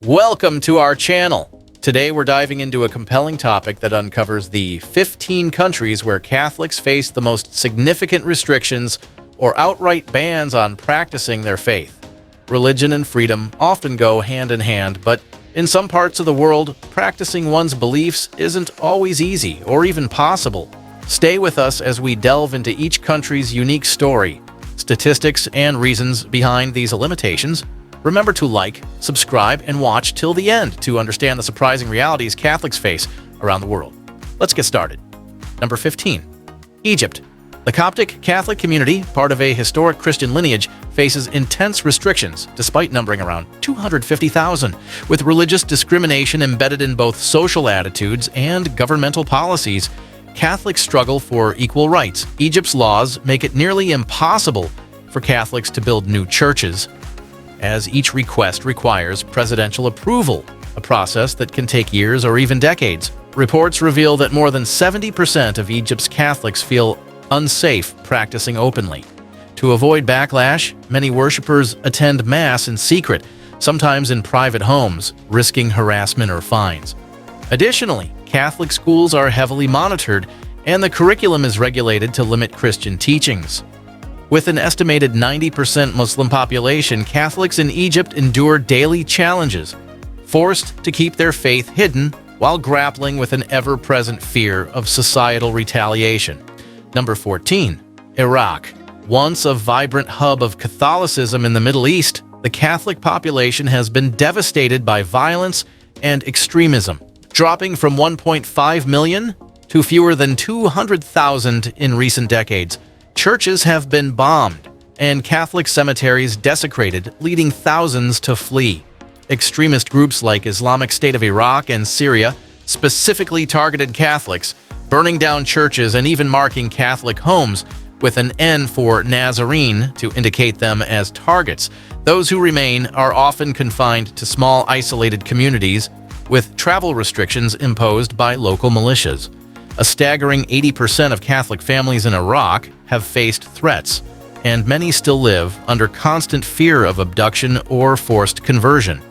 Welcome to our channel. Today we're diving into a compelling topic that uncovers the 15 countries where Catholics face the most significant restrictions or outright bans on practicing their faith. Religion and freedom often go hand in hand, but in some parts of the world, practicing one's beliefs isn't always easy or even possible. Stay with us as we delve into each country's unique story, statistics, and reasons behind these limitations. Remember to like, subscribe, and watch till the end to understand the surprising realities Catholics face around the world. Let's get started. Number 15. Egypt. The Coptic Catholic community, part of a historic Christian lineage, faces intense restrictions despite numbering around 250,000, with religious discrimination embedded in both social attitudes and governmental policies. Catholics struggle for equal rights. Egypt's laws make it nearly impossible for Catholics to build new churches, as each request requires presidential approval, a process that can take years or even decades. Reports reveal that more than 70% of Egypt's Catholics feel unsafe practicing openly. To avoid backlash, many worshippers attend Mass in secret, sometimes in private homes, risking harassment or fines. Additionally, Catholic schools are heavily monitored, and the curriculum is regulated to limit Christian teachings. With an estimated 90% Muslim population, Catholics in Egypt endure daily challenges, forced to keep their faith hidden while grappling with an ever-present fear of societal retaliation. Number 14. Iraq. Once a vibrant hub of Catholicism in the Middle East, the Catholic population has been devastated by violence and extremism, dropping from 1.5 million to fewer than 200,000 in recent decades. Churches have been bombed, and Catholic cemeteries desecrated, leading thousands to flee. Extremist groups like Islamic State of Iraq and Syria specifically targeted Catholics, burning down churches and even marking Catholic homes with an N for Nazarene to indicate them as targets. Those who remain are often confined to small, isolated communities, with travel restrictions imposed by local militias. A staggering 80% of Catholic families in Iraq have faced threats, and many still live under constant fear of abduction or forced conversion.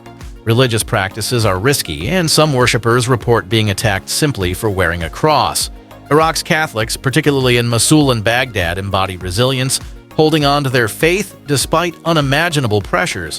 Religious practices are risky, and some worshippers report being attacked simply for wearing a cross. Iraq's Catholics, particularly in Mosul and Baghdad, embody resilience, holding on to their faith despite unimaginable pressures.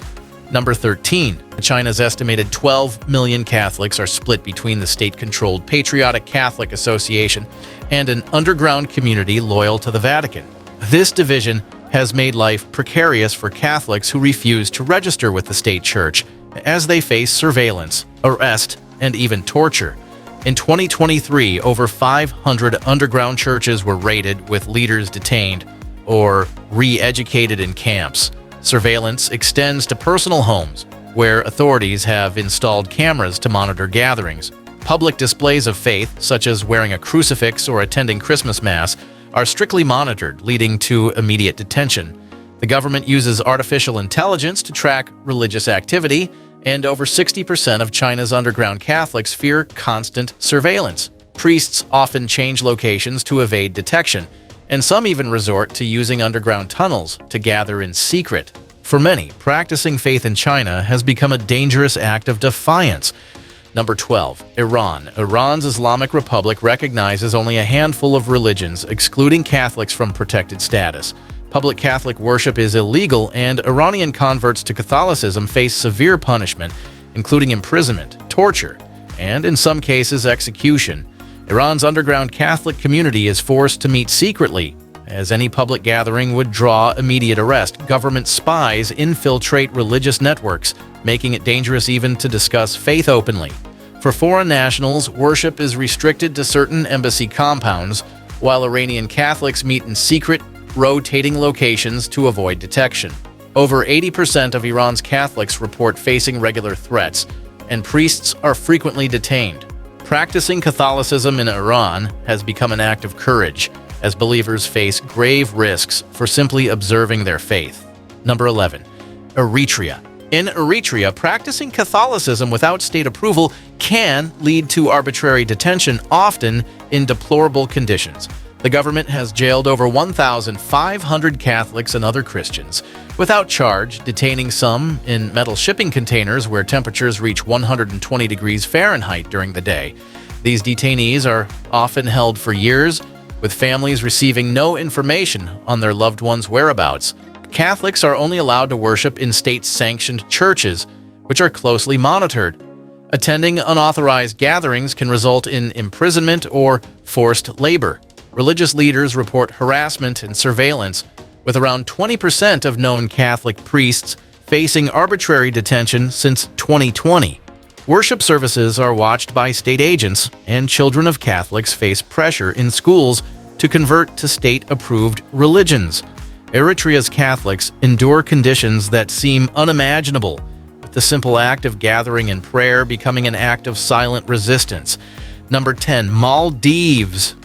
Number 13. China's estimated 12 million Catholics are split between the state-controlled Patriotic Catholic Association and an underground community loyal to the Vatican. This division has made life precarious for Catholics who refuse to register with the state church, as they face surveillance, arrest, and even torture. In 2023, over 500 underground churches were raided, with leaders detained or re-educated in camps. Surveillance extends to personal homes, where authorities have installed cameras to monitor gatherings. Public displays of faith, such as wearing a crucifix or attending Christmas Mass, are strictly monitored, leading to immediate detention. The government uses artificial intelligence to track religious activity, and over 60% of China's underground Catholics fear constant surveillance. Priests often change locations to evade detection, and some even resort to using underground tunnels to gather in secret. For many, practicing faith in China has become a dangerous act of defiance. Number 12. Iran. Iran's Islamic Republic recognizes only a handful of religions, excluding Catholics from protected status. Public Catholic worship is illegal, and Iranian converts to Catholicism face severe punishment, including imprisonment, torture, and in some cases execution. Iran's underground Catholic community is forced to meet secretly, as any public gathering would draw immediate arrest. Government spies infiltrate religious networks, making it dangerous even to discuss faith openly. For foreign nationals, worship is restricted to certain embassy compounds, while Iranian Catholics meet in secret, rotating locations to avoid detection. Over 80% of Iran's Catholics report facing regular threats, and priests are frequently detained. Practicing Catholicism in Iran has become an act of courage, as believers face grave risks for simply observing their faith. Number 11. Eritrea. In Eritrea, practicing Catholicism without state approval can lead to arbitrary detention, often in deplorable conditions. The government has jailed over 1,500 Catholics and other Christians without charge, detaining some in metal shipping containers where temperatures reach 120 degrees Fahrenheit during the day. These detainees are often held for years, with families receiving no information on their loved ones' whereabouts. Catholics are only allowed to worship in state-sanctioned churches, which are closely monitored. Attending unauthorized gatherings can result in imprisonment or forced labor. Religious leaders report harassment and surveillance, with around 20% of known Catholic priests facing arbitrary detention since 2020. Worship services are watched by state agents, and children of Catholics face pressure in schools to convert to state-approved religions. Eritrea's Catholics endure conditions that seem unimaginable, with the simple act of gathering in prayer becoming an act of silent resistance. Number 10. Maldives.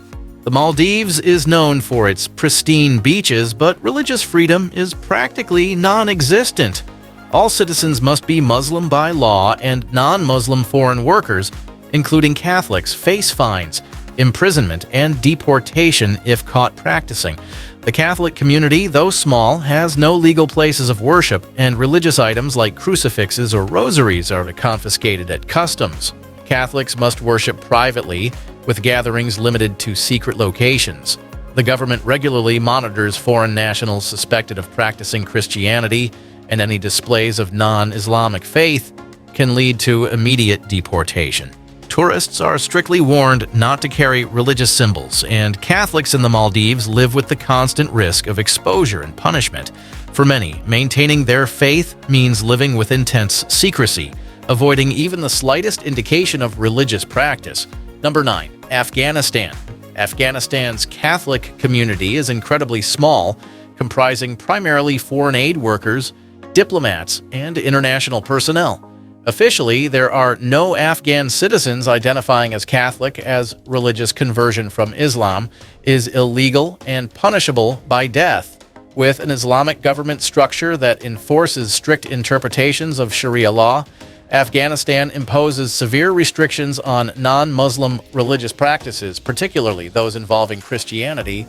The Maldives is known for its pristine beaches, but religious freedom is practically non-existent. All citizens must be Muslim by law, and non-Muslim foreign workers, including Catholics, face fines, imprisonment, and deportation if caught practicing. The Catholic community, though small, has no legal places of worship, and religious items like crucifixes or rosaries are confiscated at customs. Catholics must worship privately, with gatherings limited to secret locations. The government regularly monitors foreign nationals suspected of practicing Christianity, and any displays of non-Islamic faith can lead to immediate deportation. Tourists are strictly warned not to carry religious symbols, and Catholics in the Maldives live with the constant risk of exposure and punishment. For many, maintaining their faith means living with intense secrecy, avoiding even the slightest indication of religious practice. Number 9. Afghanistan. Afghanistan's Catholic community is incredibly small, comprising primarily foreign aid workers, diplomats, and international personnel. Officially, there are no Afghan citizens identifying as Catholic, as religious conversion from Islam is illegal and punishable by death. With an Islamic government structure that enforces strict interpretations of Sharia law, Afghanistan imposes severe restrictions on non-Muslim religious practices, particularly those involving Christianity.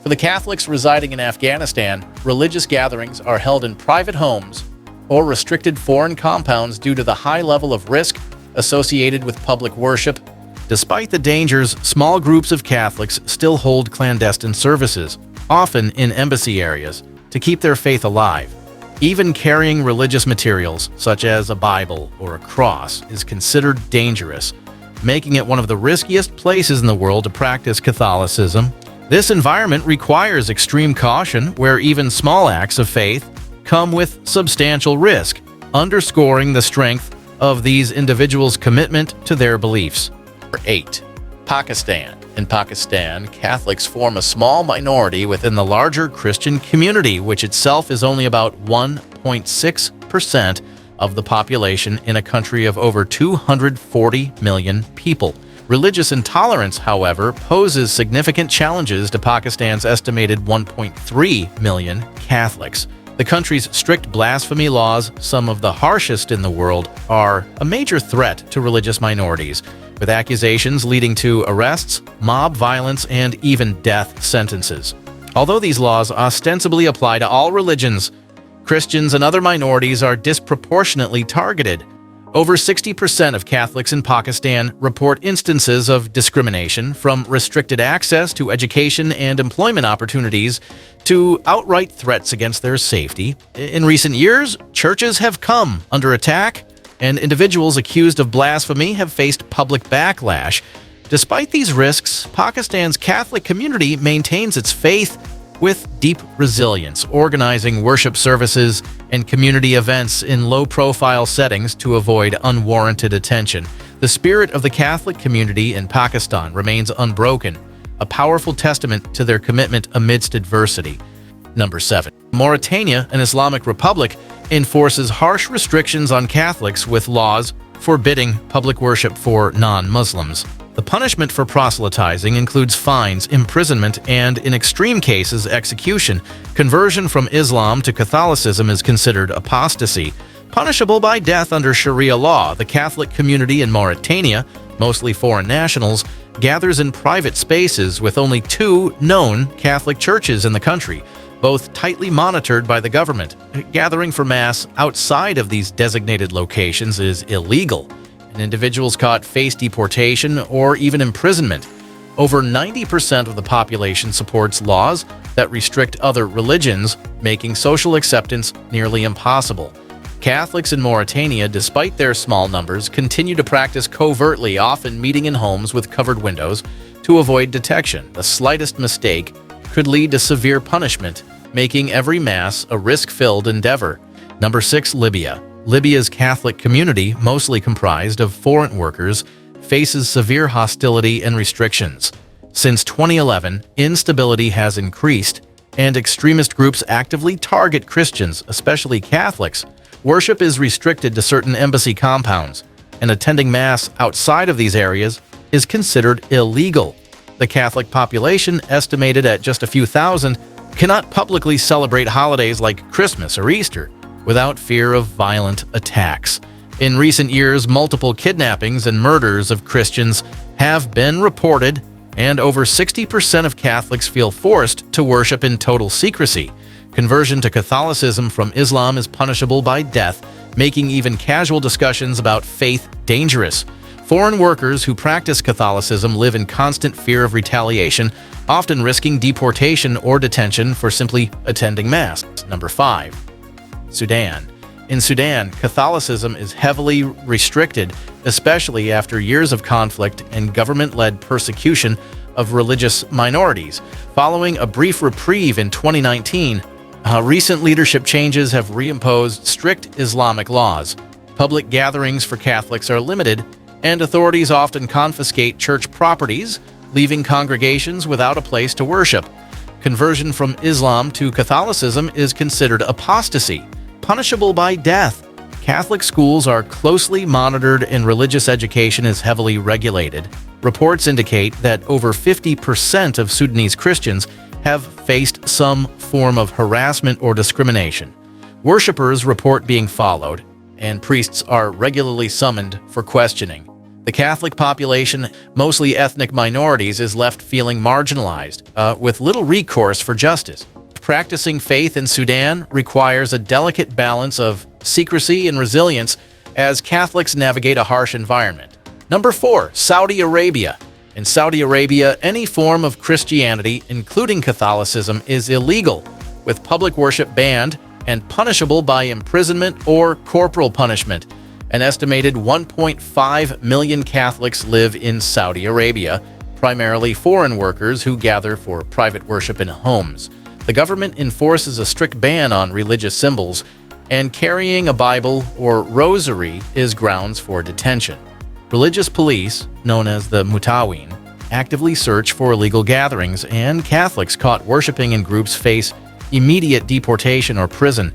For the Catholics residing in Afghanistan, religious gatherings are held in private homes or restricted foreign compounds due to the high level of risk associated with public worship. Despite the dangers, small groups of Catholics still hold clandestine services, often in embassy areas, to keep their faith alive. Even carrying religious materials, such as a Bible or a cross, is considered dangerous, making it one of the riskiest places in the world to practice Catholicism. This environment requires extreme caution, where even small acts of faith come with substantial risk, underscoring the strength of these individuals' commitment to their beliefs. Number 8. Pakistan. In Pakistan, Catholics form a small minority within the larger Christian community, which itself is only about 1.6% of the population in a country of over 240 million people. Religious intolerance, however, poses significant challenges to Pakistan's estimated 1.3 million Catholics. The country's strict blasphemy laws, some of the harshest in the world, are a major threat to religious minorities, with accusations leading to arrests, mob violence, and even death sentences. Although these laws ostensibly apply to all religions, Christians and other minorities are disproportionately targeted. Over 60% of Catholics in Pakistan report instances of discrimination, from restricted access to education and employment opportunities to outright threats against their safety. In recent years, churches have come under attack, and individuals accused of blasphemy have faced public backlash. Despite these risks, Pakistan's Catholic community maintains its faith with deep resilience, organizing worship services and community events in low-profile settings to avoid unwarranted attention. The spirit of the Catholic community in Pakistan remains unbroken, a powerful testament to their commitment amidst adversity. Number 7. Mauritania, an Islamic republic, enforces harsh restrictions on Catholics with laws forbidding public worship for non-Muslims. The punishment for proselytizing includes fines, imprisonment, and, in extreme cases, execution. Conversion from Islam to Catholicism is considered apostasy, punishable by death under Sharia law. The Catholic community in Mauritania mostly foreign nationals, gathers in private spaces with only 2 known Catholic churches in the country, both tightly monitored by the government. Gathering for Mass outside of these designated locations is illegal, and individuals caught face deportation or even imprisonment. Over 90% of the population supports laws that restrict other religions, making social acceptance nearly impossible. Catholics in Mauritania, despite their small numbers, continue to practice covertly, often meeting in homes with covered windows to avoid detection. The slightest mistake could lead to severe punishment, making every Mass a risk-filled endeavor. Number 6. Libya. Libya's Catholic community, mostly comprised of foreign workers, faces severe hostility and restrictions. Since 2011, instability has increased, and extremist groups actively target Christians, especially Catholics. Worship is restricted to certain embassy compounds, and attending Mass outside of these areas is considered illegal. The Catholic population, estimated at just a few thousand, cannot publicly celebrate holidays like Christmas or Easter without fear of violent attacks. In recent years, multiple kidnappings and murders of Christians have been reported, and over 60% of Catholics feel forced to worship in total secrecy. Conversion to Catholicism from Islam is punishable by death, making even casual discussions about faith dangerous. Foreign workers who practice Catholicism live in constant fear of retaliation, often risking deportation or detention for simply attending Mass. Number 5. Sudan. In Sudan, Catholicism is heavily restricted, especially after years of conflict and government-led persecution of religious minorities. Following a brief reprieve in 2019, recent leadership changes have reimposed strict Islamic laws. Public gatherings for Catholics are limited, and authorities often confiscate church properties, leaving congregations without a place to worship. Conversion from Islam to Catholicism is considered apostasy, punishable by death. Catholic schools are closely monitored and religious education is heavily regulated. Reports indicate that over 50% of Sudanese Christians have faced some form of harassment or discrimination. Worshippers report being followed, and priests are regularly summoned for questioning. The Catholic population, mostly ethnic minorities, is left feeling marginalized, with little recourse for justice. Practicing faith in Sudan requires a delicate balance of secrecy and resilience as Catholics navigate a harsh environment. Number 4. Saudi Arabia. In Saudi Arabia, any form of Christianity, including Catholicism, is illegal, with public worship banned and punishable by imprisonment or corporal punishment. An estimated 1.5 million Catholics live in Saudi Arabia, primarily foreign workers who gather for private worship in homes. The government enforces a strict ban on religious symbols, and carrying a Bible or rosary is grounds for detention. Religious police, known as the Mutawin, actively search for illegal gatherings, and Catholics caught worshiping in groups face immediate deportation or prison.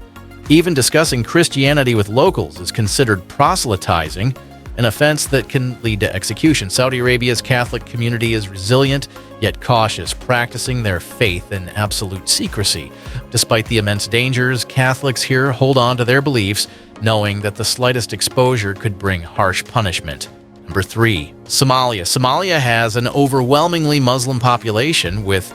Even discussing Christianity with locals is considered proselytizing, an offense that can lead to execution. Saudi Arabia's Catholic community is resilient, yet cautious, practicing their faith in absolute secrecy. Despite the immense dangers, Catholics here hold on to their beliefs, knowing that the slightest exposure could bring harsh punishment. Number 3. Somalia. Somalia has an overwhelmingly Muslim population, with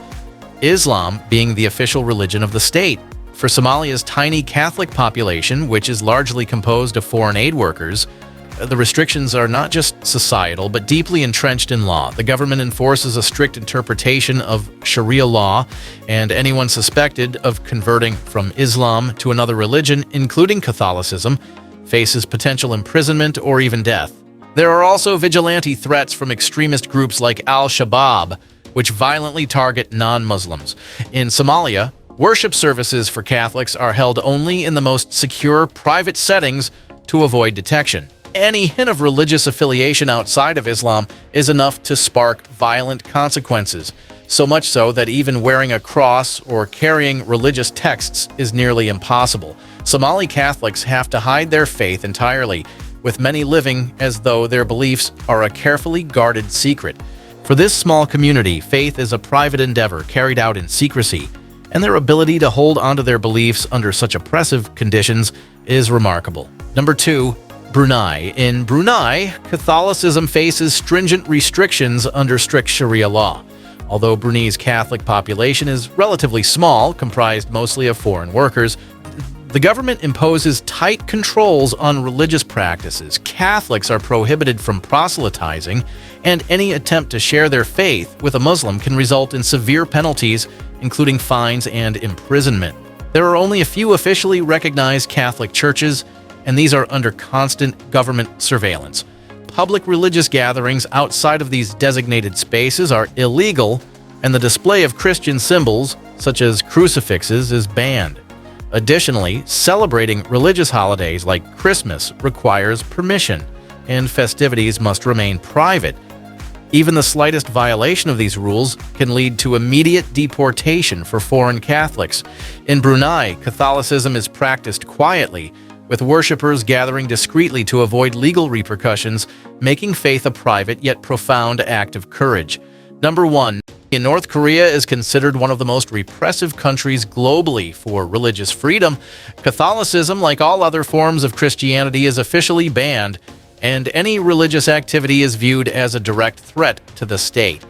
Islam being the official religion of the state. For Somalia's tiny Catholic population, which is largely composed of foreign aid workers, the restrictions are not just societal, but deeply entrenched in law. The government enforces a strict interpretation of Sharia law, and anyone suspected of converting from Islam to another religion, including Catholicism, faces potential imprisonment or even death. There are also vigilante threats from extremist groups like Al-Shabaab, which violently target non-Muslims. In Somalia, worship services for Catholics are held only in the most secure private settings to avoid detection. Any hint of religious affiliation outside of Islam is enough to spark violent consequences, so much so that even wearing a cross or carrying religious texts is nearly impossible. Somali Catholics have to hide their faith entirely, with many living as though their beliefs are a carefully guarded secret. For this small community, faith is a private endeavor carried out in secrecy, and their ability to hold onto their beliefs under such oppressive conditions is remarkable. Number 2. Brunei. In Brunei, Catholicism faces stringent restrictions under strict Sharia law. Although Brunei's Catholic population is relatively small, comprised mostly of foreign workers, the government imposes tight controls on religious practices. Catholics are prohibited from proselytizing, and any attempt to share their faith with a Muslim can result in severe penalties, including fines and imprisonment. There are only a few officially recognized Catholic churches, and these are under constant government surveillance. Public religious gatherings outside of these designated spaces are illegal, and the display of Christian symbols, such as crucifixes, is banned. Additionally, celebrating religious holidays like Christmas requires permission, and festivities must remain private. Even the slightest violation of these rules can lead to immediate deportation for foreign Catholics. In Brunei, Catholicism is practiced quietly, with worshippers gathering discreetly to avoid legal repercussions, making faith a private yet profound act of courage. Number 1. North Korea is considered one of the most repressive countries globally for religious freedom. Catholicism, like all other forms of Christianity, is officially banned, and any religious activity is viewed as a direct threat to the state.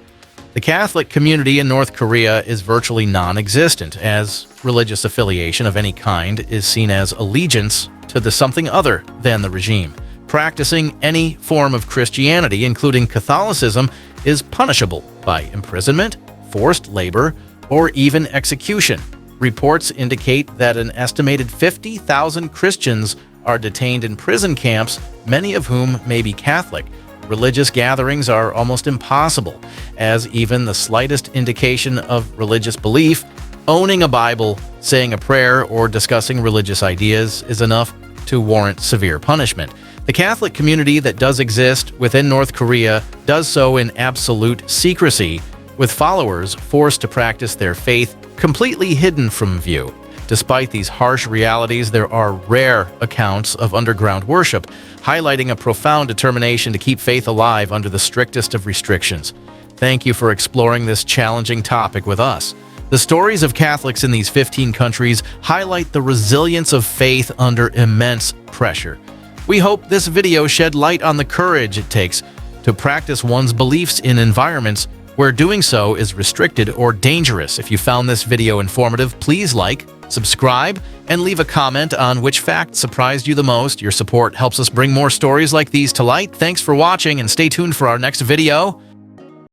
The Catholic community in North Korea is virtually non-existent, as religious affiliation of any kind is seen as allegiance to the something other than the regime. Practicing any form of Christianity, including Catholicism, is punishable by imprisonment, forced labor, or even execution. Reports indicate that an estimated 50,000 Christians are detained in prison camps, many of whom may be Catholic. Religious gatherings are almost impossible, as even the slightest indication of religious belief, owning a Bible, saying a prayer, or discussing religious ideas is enough to warrant severe punishment. The Catholic community that does exist within North Korea does so in absolute secrecy, with followers forced to practice their faith completely hidden from view. Despite these harsh realities, there are rare accounts of underground worship, highlighting a profound determination to keep faith alive under the strictest of restrictions. Thank you for exploring this challenging topic with us. The stories of Catholics in these 15 countries highlight the resilience of faith under immense pressure. We hope this video shed light on the courage it takes to practice one's beliefs in environments where doing so is restricted or dangerous. If you found this video informative, please like, subscribe, and leave a comment on which fact surprised you the most. Your support helps us bring more stories like these to light. Thanks for watching, and stay tuned for our next video.